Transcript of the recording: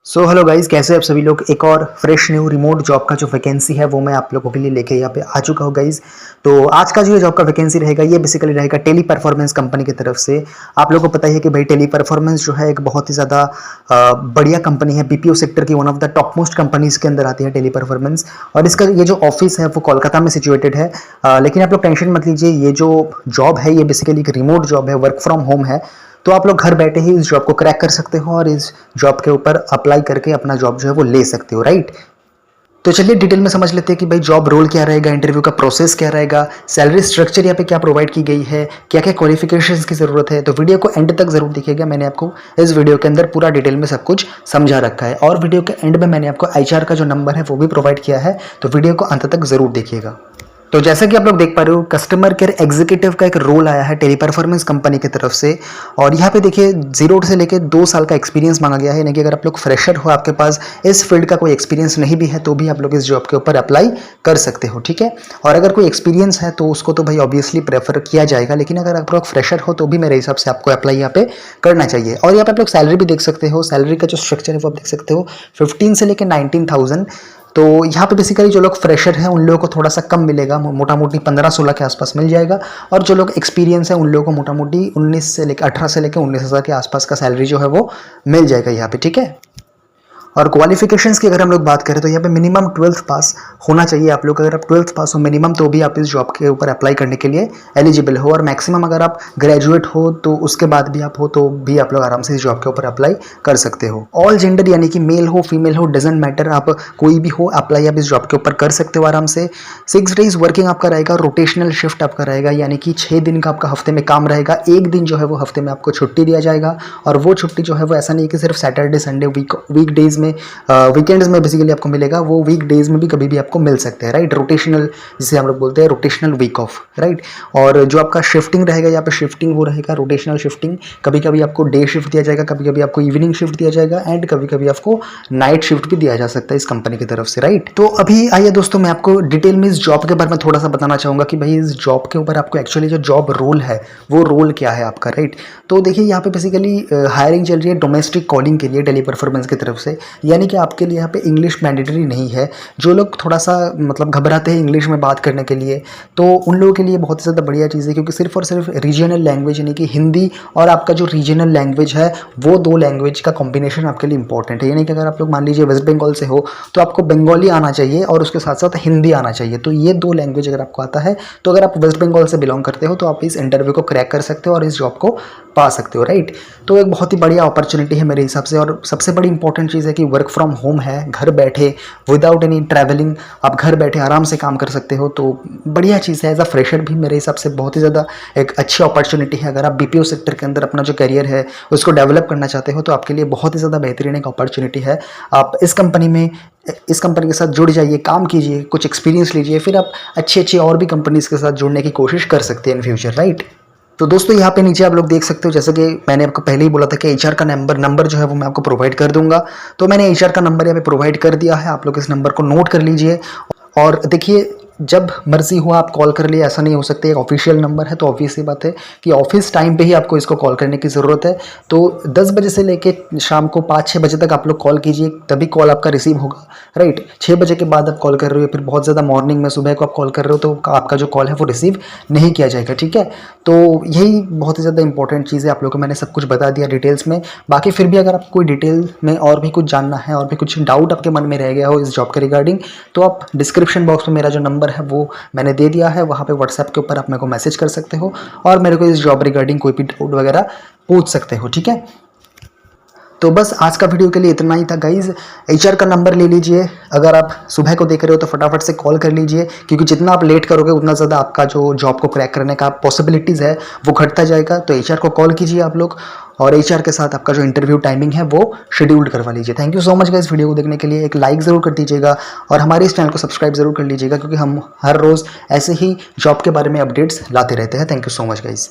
So hello guys, कैसे आप सभी लोग। एक और फ्रेश न्यू रिमोट जॉब का जो वैकेंसी है वो मैं आप लोगों के लिए लेके यहाँ पे आ चुका हूँ गाइस। तो आज का जो ये जॉब का वैकेंसी रहेगा ये बेसिकली रहेगा टेली परफॉर्मेंस कंपनी की तरफ से। आप लोगों को पता ही है कि भाई टेली परफॉर्मेंस जो है एक बहुत ही ज़्यादा बढ़िया कंपनी है। बीपीओ सेक्टर की one of the top most companies के अंदर आती है टेली परफॉर्मेंस। और इसका ये जो ऑफिस है वो कोलकाता में सिचुएटेड है। लेकिन आप लोग टेंशन मत लीजिए, ये जो जॉब है ये बेसिकली एक रिमोट जॉब है, वर्क फ्रॉम होम है। तो आप लोग घर बैठे ही इस जॉब को क्रैक कर सकते हो और इस जॉब के ऊपर अप्लाई करके अपना जॉब जो है वो ले सकते हो, राइट। तो चलिए डिटेल में समझ लेते हैं कि भाई जॉब रोल क्या रहेगा, इंटरव्यू का प्रोसेस क्या रहेगा, सैलरी स्ट्रक्चर यहाँ पे क्या प्रोवाइड की गई है, क्या क्या क्वालिफिकेशंस की ज़रूरत है। तो वीडियो को एंड तक जरूर देखिएगा, मैंने आपको इस वीडियो के अंदर पूरा डिटेल में सब कुछ समझा रखा है। और वीडियो के एंड में मैंने आपको एचआर का जो नंबर है वो भी प्रोवाइड किया है, तो वीडियो को अंत तक जरूर देखिएगा। तो जैसा कि आप लोग देख पा रहे हो, कस्टमर केयर एग्जीक्यूटिव का एक रोल आया है टेली परफॉर्मेंस कंपनी की तरफ से। और यहाँ पे देखिए 0 से लेके 2 साल का एक्सपीरियंस मांगा गया है, यानी कि अगर आप लोग फ्रेशर हो, आपके पास इस फील्ड का कोई एक्सपीरियंस नहीं भी है तो भी आप लोग इस जॉब के ऊपर अप्लाई कर सकते हो, ठीक है। और अगर कोई एक्सपीरियंस है तो उसको तो भाई ऑब्वियसली प्रेफर किया जाएगा, लेकिन अगर आप लोग फ्रेशर हो तो भी मेरे हिसाब से आपको अप्लाई यहाँ पे करना चाहिए। और यहाँ पे आप लोग सैलरी भी देख सकते हो, सैलरी का जो स्ट्रक्चर है वो आप देख सकते हो 15 से लेकर 19,000। तो यहाँ पे बेसिकली जो लोग फ्रेशर हैं उन लोगों को थोड़ा सा कम मिलेगा, मोटा मोटी 15-16 के आसपास मिल जाएगा। और जो लोग एक्सपीरियंस है उन लोगों को मोटा मोटी 18 से लेकर 19,000 के आसपास का सैलरी जो है वो मिल जाएगा यहाँ पे, ठीक है। और क्वालिफिकेशंस की अगर हम लोग बात करें तो यहाँ पे मिनिमम 12th पास होना चाहिए आप लोग। अगर आप 12th पास हो मिनिमम तो भी आप इस जॉब के ऊपर अप्लाई करने के लिए एलिजिबल हो। और मैक्सिमम अगर आप ग्रेजुएट हो तो उसके बाद भी आप हो तो भी आप लोग आराम से इस जॉब के ऊपर अप्लाई कर सकते हो। ऑल जेंडर यानी कि मेल हो फीमेल हो डजेंट मैटर, आप कोई भी हो अप्लाई आप इस जॉब के ऊपर कर सकते हो आराम से। 6 डेज वर्किंग आपका रहेगा, रोटेशनल शिफ्ट आपका रहेगा, यानी कि 6 दिन का आपका हफ्ते में काम रहेगा। एक दिन जो है वो हफ्ते में आपको छुट्टी दिया जाएगा। और वो छुट्टी जो है वो ऐसा नहीं कि सिर्फ सैटरडे संडे वीक डेज में वीकेंड्स में बेसिकली आपको मिलेगा, वो वीक डेज में भी कभी भी आपको मिल सकते हैं, राइट। रोटेशनल जिसे हम लोग बोलते हैं रोटेशनल वीक ऑफ, राइट। और जो आपका शिफ्टिंग रहेगा यहाँ पे शिफ्टिंग वो रहेगा रोटेशनल शिफ्टिंग। कभी कभी आपको डे शिफ्ट दिया जाएगा, कभी कभी आपको इवनिंग शिफ्ट दिया जाएगा एंड कभी कभी आपको नाइट शिफ्ट भी दिया जा सकता है इस कंपनी की तरफ से, राइट। तो अभी आइए दोस्तों मैं आपको डिटेल में इस जॉब के बारे में थोड़ा सा बताना चाहूँगा कि भाई इस जॉब के ऊपर आपको एक्चुअली जो जॉब रोल है वो रोल क्या है आपका, राइट। तो देखिए यहाँ पे बेसिकली हायरिंग चल रही है डोमेस्टिक कॉलिंग के लिए टेली परफॉर्मेंस की तरफ से, यानी कि आपके लिए यहाँ पे इंग्लिश मैंडेटरी नहीं है। जो लोग थोड़ा सा मतलब घबराते हैं इंग्लिश में बात करने के लिए, तो उन लोगों के लिए बहुत ज़्यादा बढ़िया चीज़ है, क्योंकि सिर्फ और सिर्फ रीजनल लैंग्वेज यानी कि हिंदी और आपका जो रीजनल लैंग्वेज है वो 2 लैंग्वेज का कॉम्बिनेशन आपके लिए इंपॉर्टेंट है। यानी कि अगर आप लोग मान लीजिए वेस्ट बंगाल से हो तो आपको बंगाली आना चाहिए और उसके साथ साथ हिंदी आना चाहिए। तो ये 2 लैंग्वेज अगर आपको आता है तो अगर आप वेस्ट बंगाल से बिलोंग करते हो तो आप इस इंटरव्यू को क्रैक कर सकते हो और इस जॉब को पा सकते हो, राइट। तो एक बहुत ही बढ़िया अपॉर्चुनिटी है मेरे हिसाब से। और सबसे बड़ी इंपॉर्टेंट चीज़ है कि वर्क फ्रॉम होम है, घर बैठे विदाउट एनी ट्रैवलिंग आप घर बैठे आराम से काम कर सकते हो। तो बढ़िया चीज़ है, एज अ फ्रेशर भी मेरे हिसाब से बहुत ही ज़्यादा एक अच्छी अपॉर्चुनिटी है। अगर आप बीपीओ सेक्टर के अंदर अपना जो करियर है उसको डेवलप करना चाहते हो तो आपके लिए बहुत ही ज़्यादा बेहतरीन एक अपॉर्चुनिटी है। आप इस कंपनी के साथ जुड़ जाइए, काम कीजिए, कुछ एक्सपीरियंस लीजिए, फिर आप अच्छी और भी कंपनीज के साथ जुड़ने की कोशिश कर सकते हैं इन फ्यूचर, राइट। तो दोस्तों यहाँ पे नीचे आप लोग देख सकते हो, जैसे कि मैंने आपको पहले ही बोला था कि एचआर का नंबर जो है वो मैं आपको प्रोवाइड कर दूंगा। तो मैंने एचआर का नंबर यहाँ पे प्रोवाइड कर दिया है, आप लोग इस नंबर को नोट कर लीजिए। और देखिए जब मर्जी हो आप कॉल कर लिए, ऐसा नहीं हो सकता। एक ऑफिशियल नंबर है तो ऑब्वियस सी बात है कि ऑफिस टाइम पे ही आपको इसको कॉल करने की ज़रूरत है। तो 10 बजे से लेके शाम को 5-6 बजे तक आप लोग कॉल कीजिए, तभी कॉल आपका रिसीव होगा, राइट। 6 बजे के बाद आप कॉल कर रहे हो, फिर बहुत ज़्यादा मॉर्निंग में सुबह को आप कॉल कर रहे हो तो आपका जो कॉल है वो रिसीव नहीं किया जाएगा, ठीक है। तो यही बहुत ही ज़्यादा इंपॉर्टेंट चीज़ है, आप लोगों को मैंने सब कुछ बता दिया डिटेल्स में। बाकी फिर भी अगर आपको कोई डिटेल में और भी कुछ जानना है और भी कुछ डाउट आपके मन में रह गया हो इस जॉब के रिगार्डिंग, तो आप डिस्क्रिप्शन बॉक्स में मेरा जो नंबर है वो मैंने दे दिया है, वहाँ पे व्हाट्सएप के ऊपर आप मेरे को मैसेज कर सकते हो और मेरे को इस जॉब रिगार्डिंग कोई भी डाउट वगैरह पूछ सकते हो, ठीक है। तो बस आज का वीडियो के लिए इतना ही था गाइज। एचआर का नंबर ले लीजिए, अगर आप सुबह को देख रहे हो तो फटाफट से कॉल कर लीजिए, क्योंकि जितना आप लेट करोगे उतना ज़्यादा आपका जो जॉब को क्रैक करने का पॉसिबिलिटीज़ है वो घटता जाएगा। तो एचआर को कॉल कीजिए आप लोग और एचआर के साथ आपका जो इंटरव्यू टाइमिंग है वो शेड्यूल्ड करवा लीजिए। Thank you so much guys video को देखने के लिए। एक लाइक ज़रूर कर दीजिएगा और हमारे इस चैनल को सब्सक्राइब ज़रूर कर लीजिएगा, क्योंकि हम हर रोज़ ऐसे ही जॉब के बारे में अपडेट्स लाते रहते हैं। Thank you so much guys.